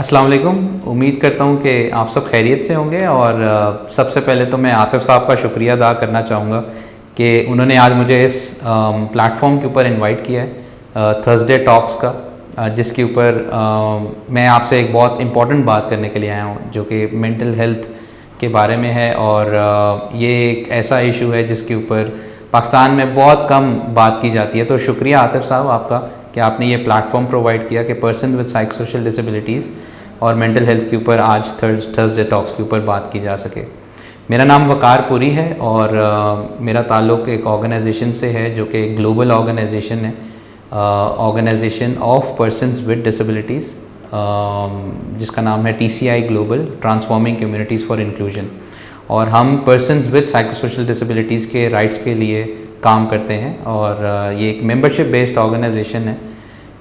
अस्सलाम वालेकुम। उम्मीद करता हूँ कि आप सब खैरियत से होंगे और सबसे पहले तो मैं आतिफ़ साहब का शुक्रिया अदा करना चाहूँगा कि उन्होंने आज मुझे इस प्लेटफॉर्म के ऊपर इनवाइट किया है थर्सडे टॉक्स का, जिसके ऊपर मैं आपसे एक बहुत इम्पॉर्टेंट बात करने के लिए आया हूँ जो कि मेंटल हेल्थ के बारे में है। और ये एक ऐसा इशू है जिसके ऊपर पाकिस्तान में बहुत कम बात की जाती है। तो शुक्रिया आतिफ़ साहब आपका कि आपने ये प्लेटफॉर्म प्रोवाइड किया कि पर्सन विद साइकोसोशल डिसेबिलिटीज़ और मेंटल हेल्थ के ऊपर आज थर्सडे टॉक्स के ऊपर बात की जा सके। मेरा नाम वकार पुरी है और मेरा ताल्लुक़ एक ऑर्गेनाइजेशन से है जो कि ग्लोबल ऑर्गेनाइजेशन है, organisation of persons with disabilities, जिसका नाम है TCI global, transforming communities for inclusion. और हम पर्सन्स विद साइकोसोशल डिसेबिलिटीज़ के राइट्स के लिए काम करते हैं और ये एक मेंबरशिप बेस्ड ऑर्गेनाइजेशन है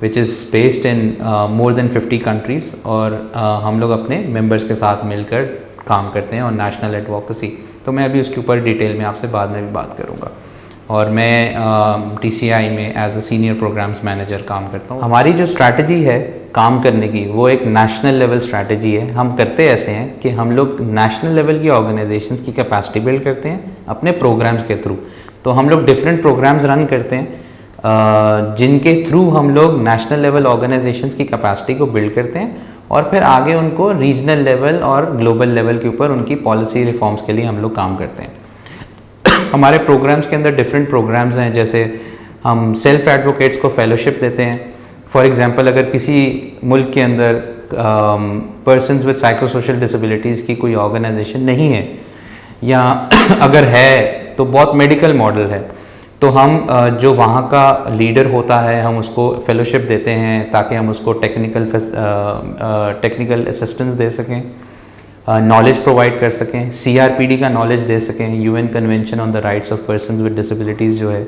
which is based in more than 50 countries. और हम लोग अपने मेंबर्स के साथ मिलकर काम करते हैं और नेशनल एडवोकेसी। तो मैं अभी उसके ऊपर डिटेल में आपसे बाद में भी बात करूँगा। और मैं TCI में as a senior programmes manager काम करता हूँ। हमारी जो स्ट्रैटेजी है काम करने की वो एक नेशनल लेवल स्ट्रैटेजी है। हम करते ऐसे हैं कि हम लोग नेशनल लेवल की ऑर्गेनाइजेशंस की कैपेसिटी बिल्ड करते हैं अपने प्रोग्राम्स के थ्रू। तो हम लोग डिफरेंट प्रोग्राम्स रन करते हैं जिनके थ्रू हम लोग नेशनल लेवल ऑर्गेनाइजेशंस की कैपेसिटी को बिल्ड करते हैं और फिर आगे उनको रीजनल लेवल और ग्लोबल लेवल के ऊपर उनकी पॉलिसी रिफॉर्म्स के लिए हम लोग काम करते हैं। हमारे प्रोग्राम्स के अंदर डिफरेंट प्रोग्राम्स हैं, जैसे हम सेल्फ एडवोकेट्स को फेलोशिप देते हैं। फॉर एग्जांपल, अगर किसी मुल्क के अंदर पर्सन्स विद साइकोसोशल डिसेबिलिटीज़ की कोई ऑर्गेनाइजेशन नहीं है या अगर है तो बहुत मेडिकल मॉडल है, तो हम जो वहाँ का लीडर होता है हम उसको फेलोशिप देते हैं ताकि हम उसको टेक्निकल असिस्टेंस दे सकें, नॉलेज प्रोवाइड कर सकें, CRPD का नॉलेज दे सकें, UN convention on the rights of persons with disabilities जो है,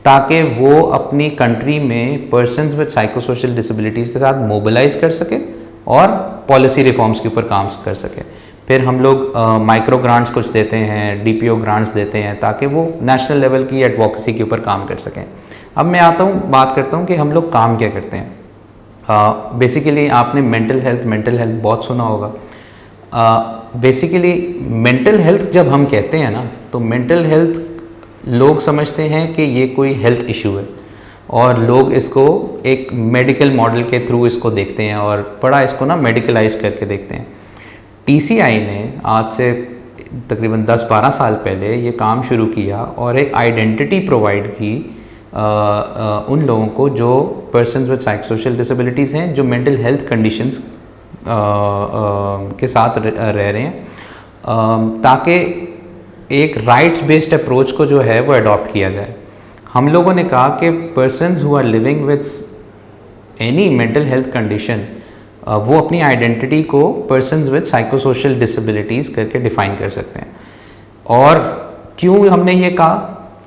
ताकि वो अपनी कंट्री में पर्सन्स विद साइकोसोशल डिसेबिलिटीज़ के साथ मोबिलाइज कर सके और पॉलिसी रिफॉर्म्स के ऊपर काम कर सके। फिर हम लोग माइक्रो ग्रांट्स कुछ देते हैं, DPO ग्रांट्स देते हैं ताकि वो नेशनल लेवल की एडवोकेसी के ऊपर काम कर सकें। अब मैं बात करता हूँ कि हम लोग काम क्या करते हैं। बेसिकली आपने मेंटल हेल्थ बहुत सुना होगा। बेसिकली मेंटल हेल्थ जब हम कहते हैं ना, तो मेंटल हेल्थ लोग समझते हैं कि ये कोई हेल्थ इशू है और लोग इसको एक मेडिकल मॉडल के थ्रू इसको देखते हैं और बड़ा इसको ना मेडिकलाइज करके देखते हैं। TCI ने आज से तकरीबन 10-12 साल पहले ये काम शुरू किया और एक आइडेंटिटी प्रोवाइड की उन लोगों को जो पर्सन्स विद साइकोसोशल डिसेबिलिटीज़ हैं, जो मेंटल हेल्थ कंडीशंस के साथ रह रहे हैं, ताकि एक राइट्स बेस्ड अप्रोच को जो है वो अडॉप्ट किया जाए। हम लोगों ने कहा कि persons who are living with any mental health condition वो अपनी आइडेंटिटी को पर्सन्स विद साइकोसोशल डिसेबिलिटीज़ करके डिफ़ाइन कर सकते हैं। और क्यों हमने ये कहा?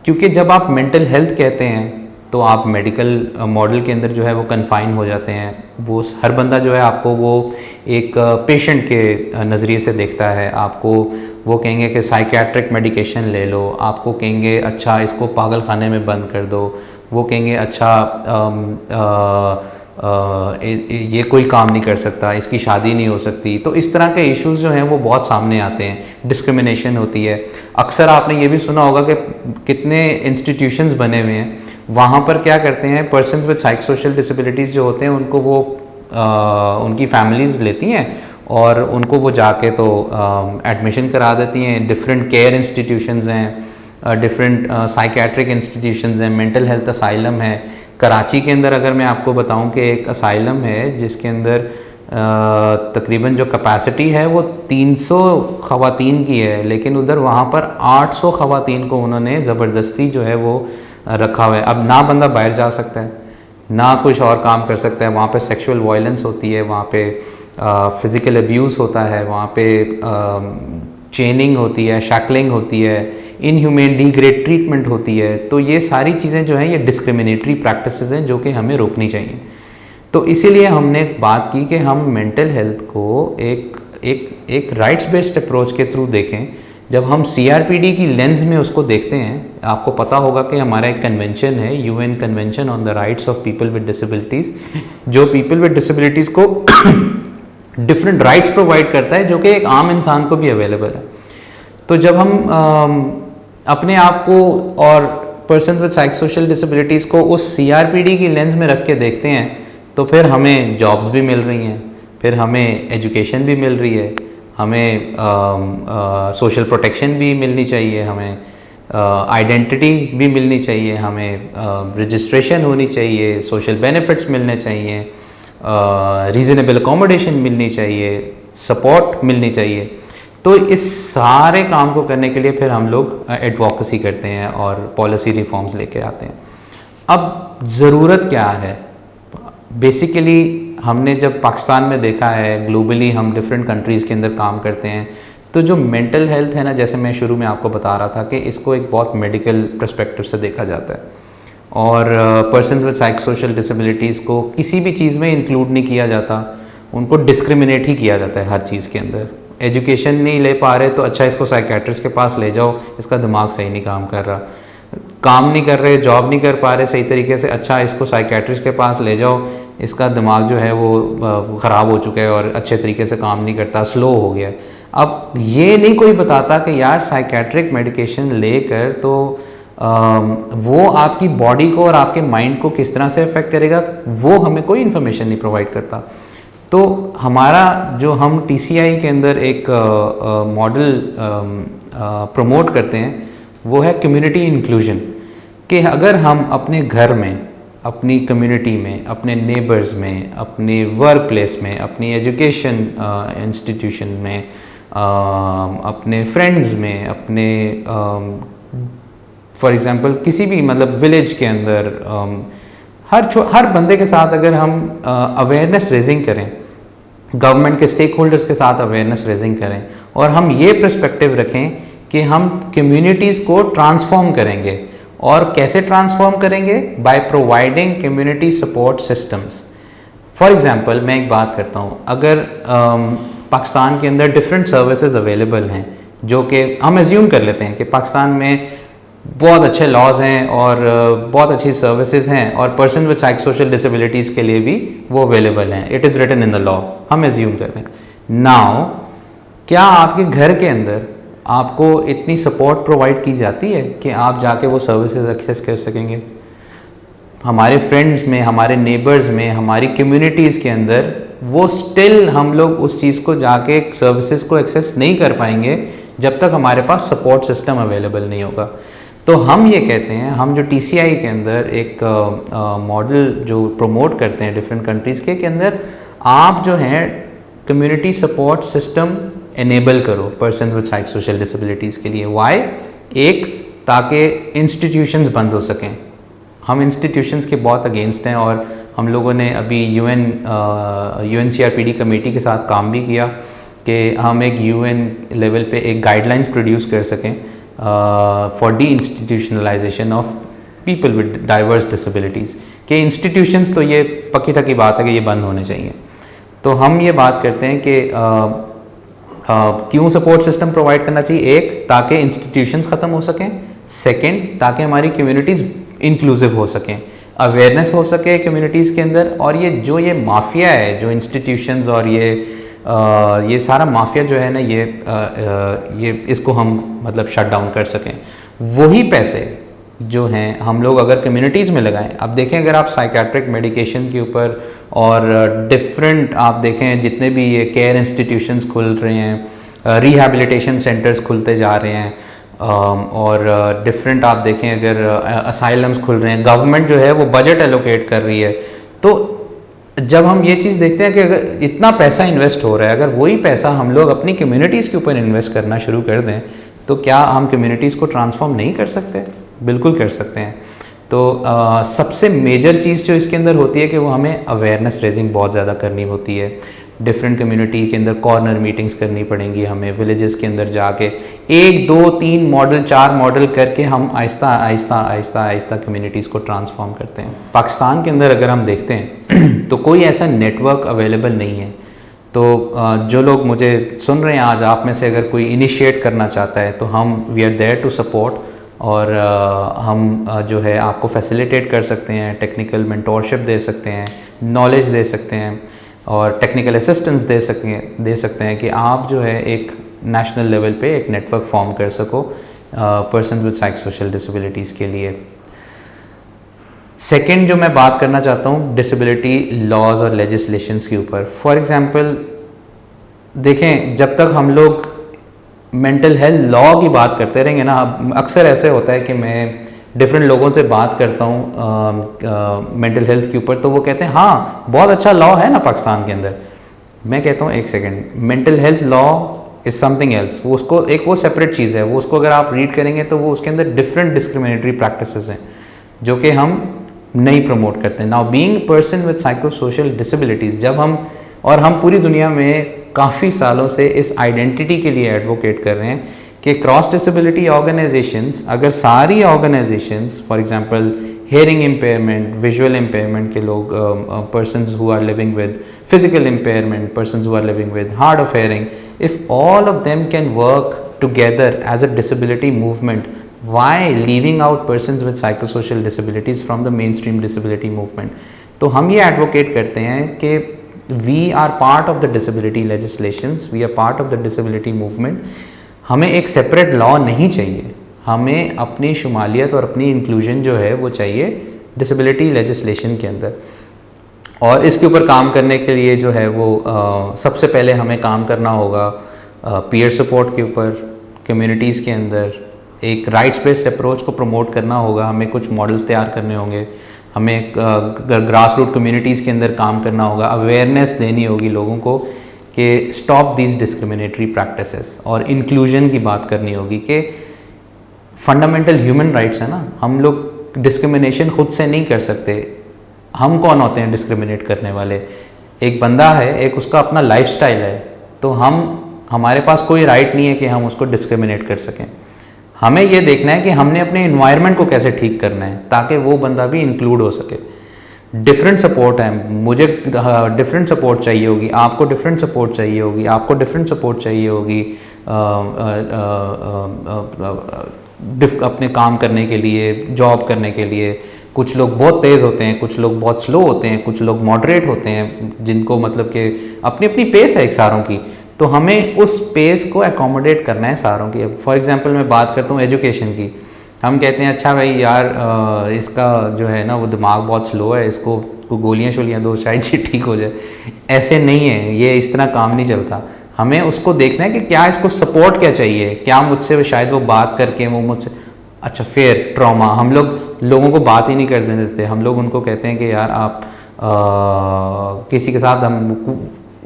क्योंकि जब आप मेंटल हेल्थ कहते हैं तो आप मेडिकल मॉडल के अंदर जो है वो कन्फाइन हो जाते हैं। वो हर बंदा जो है आपको वो एक पेशेंट के नज़रिए से देखता है। आपको वो कहेंगे कि साइकियाट्रिक मेडिकेशन ले लो, आपको कहेंगे अच्छा इसको पागल खाने में बंद कर दो, वो कहेंगे अच्छा ये कोई काम नहीं कर सकता, इसकी शादी नहीं हो सकती। तो इस तरह के इश्यूज़ जो हैं वो बहुत सामने आते हैं। डिस्क्रिमिनेशन होती है। अक्सर आपने ये भी सुना होगा कि कितने इंस्टीट्यूशंस बने हुए हैं, वहाँ पर क्या करते हैं, पर्सन्स विद साइकोसोशल डिसेबिलिटीज़ जो होते हैं उनको वो उनकी फैमिलीज़ लेती हैं और उनको वो जाके तो एडमिशन करा देती हैं। डिफरेंट केयर इंस्टीट्यूशंस हैं, डिफरेंट साइकियाट्रिक इंस्टीट्यूशंस हैं, मेंटल हेल्थ असाइलम है। कराची के अंदर अगर मैं आपको बताऊं कि एक असाइलम है जिसके अंदर तकरीबन जो कैपेसिटी है वो 300 ख़वातीन की है, लेकिन उधर वहाँ पर 800 ख़वातीन को उन्होंने ज़बरदस्ती जो है वो रखा हुआ है। अब ना बंदा बाहर जा सकता है, ना कुछ और काम कर सकता है। वहाँ पे सेक्सुअल वायलेंस होती है, वहाँ पे फिज़िकल अब्यूज़ होता है, वहाँ पे चेनिंग होती है, शैकलिंग होती है, इनह्यूमेन डिग्रेड ट्रीटमेंट होती है। तो ये सारी चीज़ें जो हैं ये डिस्क्रिमिनेटरी प्रैक्टिसेस हैं जो कि हमें रोकनी चाहिए। तो इसीलिए हमने बात की कि हम मेंटल हेल्थ को एक राइट्स बेस्ड अप्रोच के थ्रू देखें। जब हम CRPD की लेंस में उसको देखते हैं, आपको पता होगा कि हमारा एक कन्वेंशन है, UN convention on the rights of people with disabilities, जो पीपल विद डिसेबिलिटीज़ को डिफरेंट राइट्स प्रोवाइड करता है जो कि एक आम इंसान को भी अवेलेबल है। तो जब हम अपने आप को और पर्सन विद साइकोसोशल डिसेबिलिटीज़ को उस CRPD की लेंस में रख के देखते हैं तो फिर हमें जॉब्स भी मिल रही हैं, फिर हमें एजुकेशन भी मिल रही है, हमें सोशल प्रोटेक्शन भी मिलनी चाहिए, हमें आइडेंटिटी भी मिलनी चाहिए, हमें रजिस्ट्रेशन होनी चाहिए, सोशल बेनिफिट्स मिलने चाहिए, रीज़नेबल अकोमोडेशन मिलनी चाहिए, सपोर्ट मिलनी चाहिए। तो इस सारे काम को करने के लिए फिर हम लोग एडवोकेसी करते हैं और पॉलिसी रिफॉर्म्स लेके आते हैं। अब ज़रूरत क्या है? बेसिकली हमने जब पाकिस्तान में देखा है, ग्लोबली हम डिफरेंट कंट्रीज़ के अंदर काम करते हैं, तो जो मेंटल हेल्थ है ना, जैसे मैं शुरू में आपको बता रहा था कि इसको एक बहुत मेडिकल पर्सपेक्टिव से देखा जाता है और पर्सन विद साइकोसोशल डिसेबिलिटीज़ को किसी भी चीज़ में इंक्लूड नहीं किया जाता, उनको डिस्क्रिमिनेट ही किया जाता है हर चीज़ के अंदर। एजुकेशन नहीं ले पा रहे तो अच्छा इसको साइकेट्रिस्ट के पास ले जाओ, इसका दिमाग सही नहीं काम कर रहा। काम नहीं कर रहे, जॉब नहीं कर पा रहे सही तरीके से, अच्छा इसको साइकेट्रिस्ट के पास ले जाओ, इसका दिमाग जो है वो ख़राब हो चुका है और अच्छे तरीके से काम नहीं करता, स्लो हो गया। अब ये नहीं कोई बताता कि यार साइकेट्रिक मेडिकेशन लेकर तो वो आपकी बॉडी को और आपके माइंड को किस तरह से अफेक्ट करेगा, वो हमें कोई इन्फॉर्मेशन नहीं प्रोवाइड करता। तो हमारा जो हम TCI के अंदर एक मॉडल प्रमोट करते हैं वो है कम्युनिटी इंक्लूजन, कि अगर हम अपने घर में, अपनी कम्युनिटी में, अपने नेबर्स में, अपने वर्क प्लेस में, अपनी एजुकेशन इंस्टीट्यूशन में, अपने फ्रेंड्स में, अपने फॉर एग्ज़ाम्पल किसी भी मतलब विलेज के अंदर हर बंदे के साथ अगर हम अवेयरनेस रेजिंग करें, गवर्नमेंट के स्टेक होल्डर्स के साथ अवेयरनेस रेजिंग करें और हम ये पर्सपेक्टिव रखें कि हम कम्युनिटीज़ को ट्रांसफॉर्म करेंगे। और कैसे ट्रांसफॉर्म करेंगे? By providing community support systems. For example मैं एक बात करता हूँ, अगर पाकिस्तान के अंदर डिफरेंट सर्विसेज अवेलेबल हैं, जो कि हम एज्यूम कर लेते हैं कि पाकिस्तान में बहुत अच्छे लॉज हैं और बहुत अच्छी सर्विसेज हैं और पर्सन विद साइकोसोशल डिसेबिलिटीज़ के लिए भी वो अवेलेबल हैं, it is written in the law, हम एज्यूम कर रहे हैं। नाउ क्या आपके घर के अंदर आपको इतनी सपोर्ट प्रोवाइड की जाती है कि आप जाके वो सर्विसेज एक्सेस कर सकेंगे? हमारे फ्रेंड्स में, हमारे नेबर्स में, हमारी कम्युनिटीज़ के अंदर वो स्टिल हम लोग उस चीज़ को जाके सर्विसेज को एक्सेस नहीं कर पाएंगे जब तक हमारे पास सपोर्ट सिस्टम अवेलेबल नहीं होगा। तो हम ये कहते हैं, हम जो TCI के अंदर एक मॉडल जो प्रमोट करते हैं डिफरेंट कंट्रीज़ के अंदर, आप जो हैं कम्युनिटी सपोर्ट सिस्टम एनेबल करो पर्सन विद साइकोसोशल डिसेबिलिटीज़ के लिए। वाई? एक, ताकि इंस्टीट्यूशंस बंद हो सकें। हम इंस्टीट्यूशंस के बहुत अगेंस्ट हैं और हम लोगों ने अभी UNCRPD कमेटी के साथ काम भी किया कि हम एक UN लेवल पे एक गाइडलाइंस प्रोड्यूस कर सकें for deinstitutionalisation of people with diverse disabilities के इंस्टीट्यूशंस। तो ये पक्की टकी बात है कि ये बंद होने चाहिए। तो हम ये बात करते हैं कि क्यों सपोर्ट सिस्टम प्रोवाइड करना चाहिए? एक, ताकि इंस्टीट्यूशंस ख़त्म हो सकें। सेकंड, ताकि हमारी कम्युनिटीज़ इंक्लूसिव हो सकें, अवेयरनेस हो सके कम्युनिटीज़ के अंदर। और ये माफिया है जो इंस्टीट्यूशंस और ये सारा माफिया जो है ना, ये इसको हम मतलब शट डाउन कर सकें। वही पैसे जो हैं हम लोग अगर कम्युनिटीज़ में लगाएं, अब देखें अगर आप साइकेट्रिक मेडिकेशन के ऊपर और डिफरेंट आप देखें जितने भी ये केयर इंस्टीट्यूशंस खुल रहे हैं, रिहैबिलिटेशन सेंटर्स खुलते जा रहे हैं और डिफरेंट आप देखें अगर असाइलम्स खुल रहे हैं, गवर्नमेंट जो है वो बजट एलोकेट कर रही है। तो जब हम ये चीज़ देखते हैं कि अगर इतना पैसा इन्वेस्ट हो रहा है, अगर वही पैसा हम लोग अपनी कम्युनिटीज़ के ऊपर इन्वेस्ट करना शुरू कर दें, तो क्या हम कम्युनिटीज़ को ट्रांसफॉर्म नहीं कर सकते? बिल्कुल कर सकते हैं। तो सबसे मेजर चीज़ जो इसके अंदर होती है कि वो हमें अवेयरनेस रेजिंग बहुत ज़्यादा करनी होती है। डिफरेंट कम्युनिटी के अंदर कॉर्नर मीटिंग्स करनी पड़ेंगी हमें, विलेजेस के अंदर जाके 1 2 3 मॉडल 4 मॉडल करके हम आहिस्ता आहिस्ता आहिस्ता आहिस्ता कम्युनिटीज़ को ट्रांसफॉर्म करते हैं। पाकिस्तान के अंदर अगर हम देखते हैं तो कोई ऐसा नेटवर्क अवेलेबल नहीं है। तो जो लोग मुझे सुन रहे हैं आज, आप में से अगर कोई इनिशिएट करना चाहता है तो हम we are there to support, और हम जो है आपको फैसिलिटेट कर सकते हैं, टेक्निकल मेंटोरशिप दे सकते हैं, नॉलेज दे सकते हैं। और टेक्निकल असिस्टेंस दे सकते हैं कि आप जो है एक नेशनल लेवल पे एक नेटवर्क फॉर्म कर सको person with psycho social disabilities के लिए। सेकंड जो मैं बात करना चाहता हूँ डिसेबिलिटी लॉज और लेजिस्लेशंस के ऊपर। फॉर एग्जांपल देखें, जब तक हम लोग मेंटल हेल्थ लॉ की बात करते रहेंगे ना, अक्सर ऐसे होता है कि मैं डिफरेंट लोगों से बात करता हूँ मेंटल हेल्थ के ऊपर, तो वो कहते हैं हाँ बहुत अच्छा लॉ है ना पाकिस्तान के अंदर। मैं कहता हूँ एक second, mental health law is something else. वो उसको एक वो सेपरेट चीज़ है, वो उसको अगर आप रीड करेंगे तो वो उसके अंदर डिफरेंट डिस्क्रिमिनेटरी प्रैक्टिसेस हैं जो कि हम नहीं प्रमोट करते। Now being person with psycho social disabilities, जब हम पूरी दुनिया में काफ़ी सालों से इस आइडेंटिटी के लिए एडवोकेट कर रहे हैं कि क्रॉस डिसेबिलिटी ऑर्गेनाइजेशंस, अगर सारी organisations for example hearing impairment, visual impairment के लोग, persons who are living with physical impairment, persons who are living with hard of hearing, if all of them can work together as a disability movement, why leaving out persons with psychosocial disabilities from the mainstream disability movement? तो हम ये advocate करते हैं कि we are part of the disability legislations, we are part of the disability movement. हमें एक separate law नहीं चाहिए, हमें अपनी शुमालियत और अपनी इंक्लूजन जो है वो चाहिए डिसेबिलिटी लेजिस्लेशन के अंदर। और इसके ऊपर काम करने के लिए जो है वो सबसे पहले हमें काम करना होगा पीयर सपोर्ट के ऊपर, कम्युनिटीज़ के अंदर एक राइट्स बेस्ड अप्रोच को प्रमोट करना होगा। हमें कुछ मॉडल्स तैयार करने होंगे, हमें ग्रास रूट कम्युनिटीज़ के अंदर काम करना होगा, अवेयरनेस देनी होगी लोगों को कि स्टॉप दीज डिस्क्रिमिनेटरी प्रैक्टिसेस, और इंक्लूजन की बात करनी होगी कि फंडामेंटल ह्यूमन राइट्स है ना, हम लोग डिस्क्रिमिनेशन खुद से नहीं कर सकते। हम कौन होते हैं डिस्क्रिमिनेट करने वाले? एक बंदा है, एक उसका अपना लाइफस्टाइल है, तो हमारे पास कोई राइट नहीं है कि हम उसको डिस्क्रिमिनेट कर सकें। हमें ये देखना है कि हमने अपने इन्वायरमेंट को कैसे ठीक करना है ताकि वो बंदा भी इंक्लूड हो सके। डिफरेंट सपोर्ट है, मुझे डिफरेंट सपोर्ट चाहिए होगी, आपको डिफरेंट सपोर्ट चाहिए होगी, आपको डिफरेंट सपोर्ट चाहिए होगी अपने काम करने के लिए, जॉब करने के लिए। कुछ लोग बहुत तेज़ होते हैं, कुछ लोग बहुत स्लो होते हैं, कुछ लोग मॉडरेट होते हैं, जिनको मतलब कि अपनी अपनी पेस है एक सारों की, तो हमें उस पेस को एकोमोडेट करना है सारों की। फॉर एग्जांपल मैं बात करता हूँ एजुकेशन की, हम कहते हैं अच्छा भाई यार इसका जो है ना वो दिमाग बहुत स्लो है, इसको गोलियाँ शोलियाँ दो शायद ये ठीक हो जाए। ऐसे नहीं है, ये इस तरह काम नहीं चलता। हमें उसको देखना है कि क्या इसको सपोर्ट क्या चाहिए, क्या मुझसे शायद वो बात करके वो मुझसे अच्छा फेयर ट्रॉमा, हम लोगों को बात ही नहीं करने देते। हम लोग उनको कहते हैं कि यार आप किसी के साथ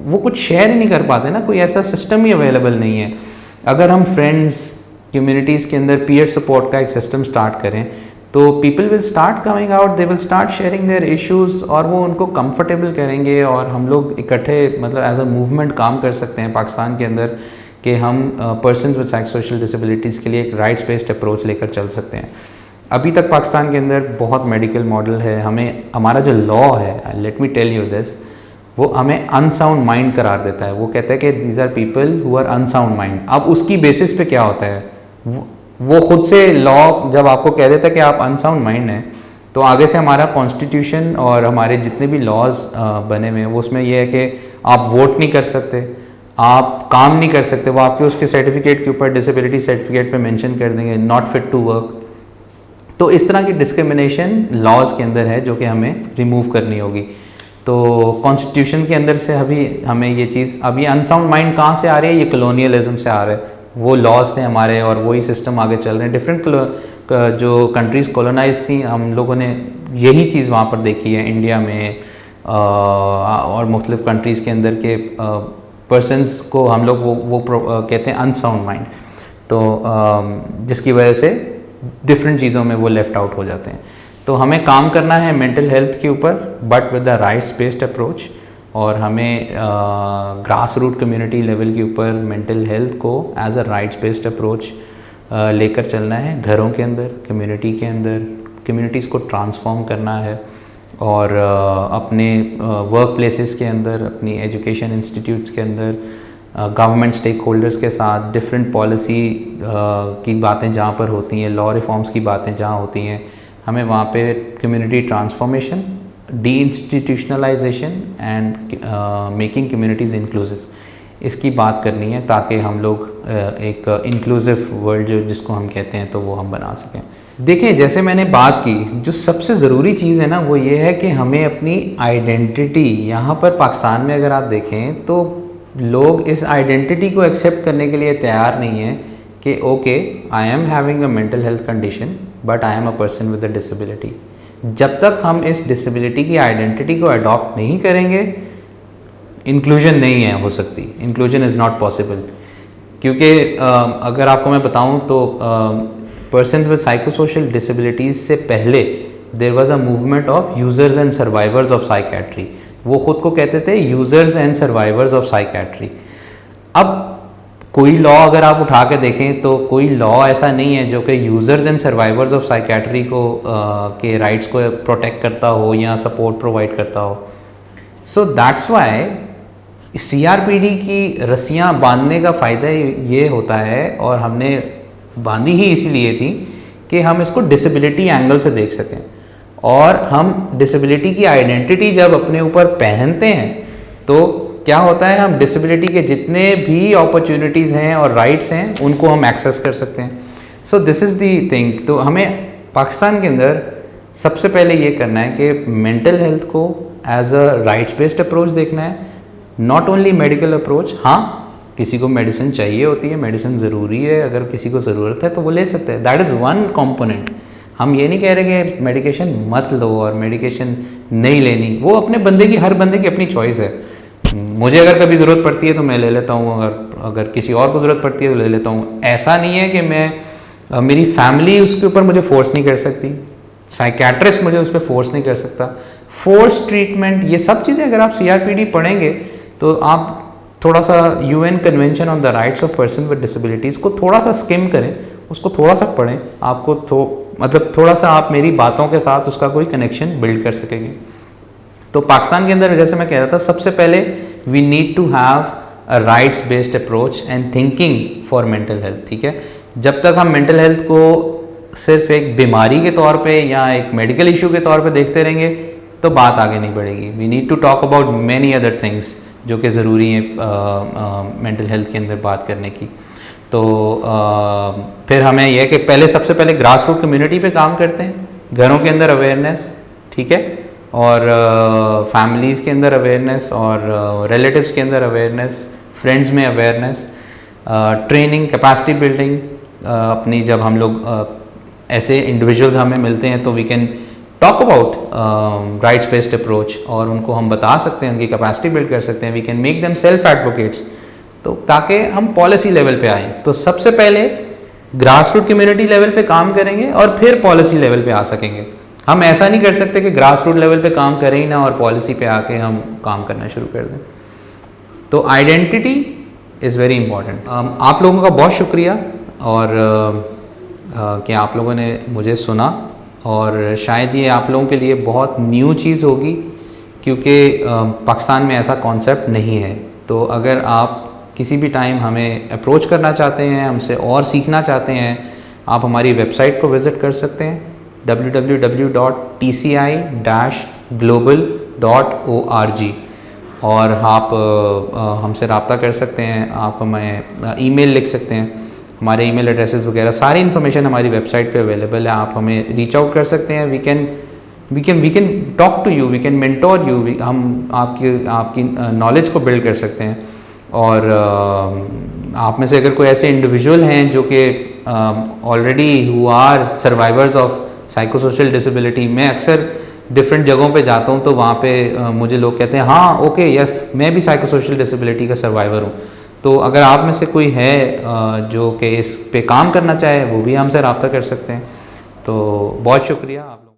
वो कुछ शेयर ही नहीं कर पाते ना, कोई ऐसा सिस्टम ही अवेलेबल नहीं है। अगर हम फ्रेंड्स कम्युनिटीज़ के अंदर पीयर सपोर्ट का एक सिस्टम स्टार्ट करें तो people will start coming out, they will start sharing their issues, और वो उनको कंफर्टेबल करेंगे और हम लोग इकट्ठे मतलब एज अ मूवमेंट काम कर सकते हैं पाकिस्तान के अंदर कि हम persons with psycho social disabilities के लिए एक राइट्स बेस्ड अप्रोच लेकर चल सकते हैं। अभी तक पाकिस्तान के अंदर बहुत मेडिकल मॉडल है, हमारा जो लॉ है, let me tell you this, वो हमें अनसाउंड माइंड करार देता है। वो कहता है कि these are people who are unsound mind. अब उसकी बेसिस पे क्या होता है, वो खुद से लॉ जब आपको कह देता है कि आप अनसाउंड माइंड हैं, तो आगे से हमारा कॉन्स्टिट्यूशन और हमारे जितने भी लॉज बने हुए हैं वो उसमें यह है कि आप वोट नहीं कर सकते, आप काम नहीं कर सकते। वो आपके उसके सर्टिफिकेट के ऊपर, डिसेबिलिटी सर्टिफिकेट पे मेंशन कर देंगे नॉट फिट टू वर्क। तो इस तरह की डिस्क्रिमिनेशन लॉज के अंदर है जो कि हमें रिमूव करनी होगी। तो कॉन्स्टिट्यूशन के अंदर से हमें ये चीज़, अब ये अनसाउंड माइंड कहाँ से आ रही है, ये कॉलोनियलिज्म से आ रहा है। वो लॉज थे हमारे और वही सिस्टम आगे चल रहे हैं। डिफरेंट जो कंट्रीज़ कॉलोनाइज थी, हम लोगों ने यही चीज़ वहाँ पर देखी है, इंडिया में और मुख्तलिफ कंट्रीज़ के अंदर के पर्सनस को हम लोग वो कहते हैं अनसाउंड माइंड, तो जिसकी वजह से डिफरेंट चीज़ों में वो लेफ़्ट आउट हो जाते हैं। तो हमें काम करना है मेंटल हेल्थ के ऊपर, but with the rights based approach, और हमें ग्रास रूट कम्युनिटी लेवल के ऊपर मेंटल हेल्थ को as a rights based approach लेकर चलना है। घरों के अंदर, कम्युनिटी के अंदर, कम्युनिटीज़ को ट्रांसफॉर्म करना है, और अपने वर्क प्लेसेस के अंदर, अपनी एजुकेशन इंस्टीट्यूट्स के अंदर, गवर्नमेंट स्टेक होल्डर्स के साथ डिफरेंट पॉलिसी की बातें जहाँ पर होती हैं, लॉ रिफॉर्म्स की बातें जहाँ होती हैं, हमें वहाँ पे community transformation deinstitutionalisation and making communities inclusive, इसकी बात करनी है ताकि हम लोग एक इंक्लूसिव वर्ल्ड जिसको हम कहते हैं तो वो हम बना सकें। देखिए, जैसे मैंने बात की, जो सबसे ज़रूरी चीज़ है ना वो ये है कि हमें अपनी आइडेंटिटी, यहाँ पर पाकिस्तान में अगर आप देखें तो लोग इस आइडेंटिटी को एक्सेप्ट करने के लिए तैयार नहीं है कि okay, I am having a mental health condition but I am a person with a disability. जब तक हम इस डिसेबिलिटी की आइडेंटिटी को अडॉप्ट नहीं करेंगे, इंक्लूजन नहीं है हो सकती, इंक्लूजन इज़ नॉट पॉसिबल। क्योंकि अगर आपको मैं बताऊं तो पर्सन विद साइकोसोशल डिसेबिलिटीज़ से पहले there was a movement of users and survivors of psychiatry. वो खुद को कहते थे users and survivors of psychiatry. अब कोई लॉ अगर आप उठा के देखें तो कोई लॉ ऐसा नहीं है जो कि users and survivors of psychiatry को के राइट्स को प्रोटेक्ट करता हो या सपोर्ट प्रोवाइड करता हो। सो दैट्स वाई CRPD की रस्सियाँ बांधने का फ़ायदा ये होता है, और हमने बांधी ही इसलिए थी कि हम इसको डिसेबिलिटी एंगल से देख सकें, और हम डिसेबिलिटी की आइडेंटिटी जब अपने ऊपर पहनते हैं तो क्या होता है, हम डिसेबिलिटी के जितने भी अपॉर्चुनिटीज़ हैं और राइट्स हैं उनको हम एक्सेस कर सकते हैं। So this is the thing. तो हमें पाकिस्तान के अंदर सबसे पहले ये करना है कि मेंटल हेल्थ को as a rights based approach देखना है, नॉट ओनली मेडिकल अप्रोच। हाँ, किसी को मेडिसिन चाहिए होती है, मेडिसिन ज़रूरी है, अगर किसी को ज़रूरत है तो वो ले सकते हैं, दैट इज़ वन कॉम्पोनेंट। हम ये नहीं कह रहे कि मेडिकेशन मत लो और मेडिकेशन नहीं लेनी, वो अपने बंदे की, हर बंदे की अपनी चॉइस है। मुझे अगर कभी ज़रूरत पड़ती है तो मैं ले लेता हूँ, अगर किसी और को ज़रूरत पड़ती है तो ले लेता हूँ। ऐसा नहीं है कि मैं मेरी फैमिली उसके ऊपर मुझे फोर्स नहीं कर सकती, साइकेट्रिस्ट मुझे उस पर फोर्स नहीं कर सकता, फोर्स ट्रीटमेंट, ये सब चीज़ें अगर आप CRPD पढ़ेंगे तो आप थोड़ा सा UN convention on the rights of person with disabilities को थोड़ा सा स्किम करें, उसको थोड़ा सा पढ़ें, आपको मतलब थोड़ा सा आप मेरी बातों के साथ उसका कोई कनेक्शन बिल्ड कर सकेंगे। तो पाकिस्तान के अंदर जैसे मैं कह रहा था, सबसे पहले we need to have a rights based approach and thinking for mental health. ठीक है, जब तक हम मेंटल हेल्थ को सिर्फ एक बीमारी के तौर पे या एक मेडिकल इशू के तौर पे देखते रहेंगे तो बात आगे नहीं बढ़ेगी। We need to talk about many other things जो कि ज़रूरी है मेंटल हेल्थ के अंदर बात करने की। तो फिर हमें यह कि पहले सबसे पहले ग्रास रूट कम्युनिटी पे काम करते हैं, घरों के अंदर अवेयरनेस, ठीक है, और फैमिलीज़ के अंदर अवेयरनेस, और रिलेटिव्स के अंदर अवेयरनेस, फ्रेंड्स में अवेयरनेस, ट्रेनिंग, कैपेसिटी बिल्डिंग। अपनी जब हम लोग ऐसे इंडिविजुअल्स हमें मिलते हैं तो we can talk about rights based approach, और उनको हम बता सकते हैं, उनकी कैपेसिटी बिल्ड कर सकते हैं, we can make them self advocates, तो ताकि हम पॉलिसी लेवल पे आएँ। तो सबसे पहले ग्रास रूट कम्युनिटी लेवल पे काम करेंगे और फिर पॉलिसी लेवल पे आ सकेंगे। हम ऐसा नहीं कर सकते कि ग्रास रूट लेवल पे काम करें ही ना और पॉलिसी पे आके हम काम करना शुरू कर दें। तो आइडेंटिटी इज़ वेरी इंपॉर्टेंट। आप लोगों का बहुत शुक्रिया, और कि आप लोगों ने मुझे सुना, और शायद ये आप लोगों के लिए बहुत न्यू चीज़ होगी क्योंकि पाकिस्तान में ऐसा कॉन्सेप्ट नहीं है। तो अगर आप किसी भी टाइम हमें अप्रोच करना चाहते हैं, हमसे और सीखना चाहते हैं, आप हमारी वेबसाइट को विज़िट कर सकते हैं www.tci-global.org, और आप हमसे रब्ता कर सकते हैं, आप हमें ईमेल लिख सकते हैं, हमारे ईमेल एड्रेसेस वगैरह सारी इन्फॉर्मेशन हमारी वेबसाइट पे अवेलेबल है। आप हमें रीच आउट कर सकते हैं, we can talk to you, we can mentor you, हम आपकी नॉलेज को बिल्ड कर सकते हैं। और आप में से अगर कोई ऐसे इंडिविजुअल हैं जो कि already who are survivors of psychosocial disability, मैं अक्सर डिफरेंट जगहों पे जाता हूँ तो वहाँ पे मुझे लोग कहते हैं हाँ ओके यस मैं भी साइकोसोशल डिसेबिलिटी का सर्वाइवर हूँ। तो अगर आप में से कोई है जो कि इस पे काम करना चाहे वो भी हमसे रब्ता कर सकते हैं। तो बहुत शुक्रिया आप लोगों का।